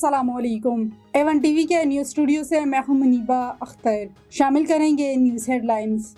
अस्सलाम वालेकुम। A1 TV के न्यूज़ स्टूडियो से मैं हूं मुनीबा अख्तर। शामिल करेंगे न्यूज़ हेडलाइंस।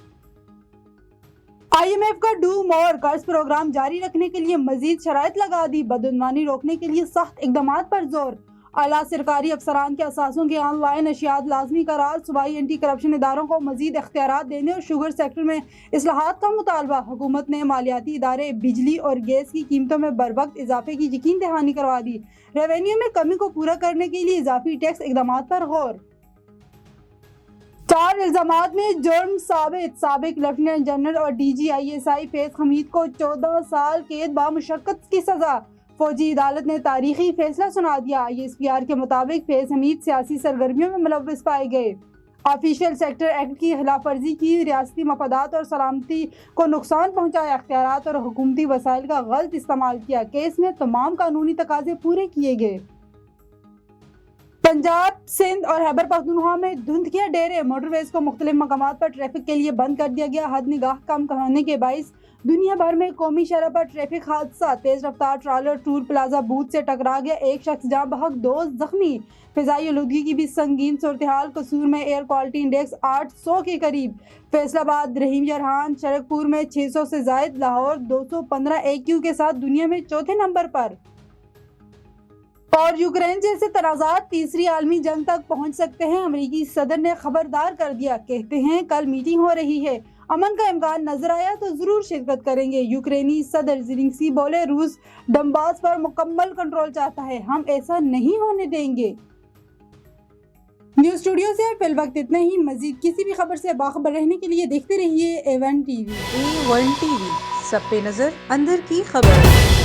IMF का डू मोर कर्ज प्रोग्राम जारी रखने के लिए मजीद शराइत लगा दी। बदउनवानी रोकने के लिए सख्त इकदाम पर जोर। आला सरकारी अफसरान के असासों के ऑनलाइन अशियात लाजमी करार। सूबाई एंटी करप्शन इदारों को मजीद इख्तियारात देने और शुगर सेक्टर में इस्लाहात का मुतालबा। हुकूमत ने मालियाती इदारे बिजली और गैस की कीमतों में बरवक्त इजाफे की यकीन दहानी करवा दी। रेवेन्यू में कमी को पूरा करने के लिए इजाफी टैक्स इकदाम पर गौर। 4 इल्जामात में जुर्म साबित। साबिक लेफ्टिनेंट जनरल और DG ISI फैज हमीद को 14 साल कैद बामुशक्कत की सजा। फौजी अदालत ने तारीखी फैसला सुना दिया। ISPR के मुताबिक फैज हमीद सियासी सरगर्मियों में मुलव्वस पाए गए। ऑफिशियल सेक्टर एक्ट की खिलाफ वर्जी की, रियासती मफादात और सलामती को नुकसान पहुंचाया, अख्तियारात और हुकूमती वसाइल का गलत इस्तेमाल किया। केस में तमाम कानूनी तकाजे पूरे किए गए। पंजाब, सिंध और खैबर पख्तूनख्वा में धुंध के डेरे। मोटरवेज को मुख्तलिफ मकामात पर ट्रैफिक के लिए बंद कर दिया गया। हद निगाह कम होने के बाइस दुनिया भर में कौमी शरह पर ट्रैफिक हादसा। तेज रफ्तार ट्रालर टूर प्लाजा बूथ से टकरा गया। एक शख्स जहाँ बहक 2 जख्मी। फिजाई आलूदगी की भी संगीन सूरत हाल। कसूर में एयर क्वालिटी इंडेक्स 800 के करीब। फैसलाबाद, रहीम जरहान, शरकपुर में 600 से जायद। लाहौर 215 AQ के साथ दुनिया में चौथे नंबर पर। और यूक्रेन जैसे तनाज़ात तीसरी आलमी जंग तक पहुंच सकते हैं। अमेरिकी सदर ने खबरदार कर दिया। कहते हैं कल मीटिंग हो रही है, अमन का इम्कान नजर आया तो जरूर शिरकत करेंगे। यूक्रेनी सदर ज़ेलेंस्की बोले रूस डंबास पर मुकम्मल कंट्रोल चाहता है, हम ऐसा नहीं होने देंगे। न्यूज़ स्टूडियो से फिल वक्त इतना ही। मजीद किसी भी खबर से बाखबर रहने के लिए देखते रहिए A1 टीवी। A1 टीवी, सब पे नजर, अंदर की खबर।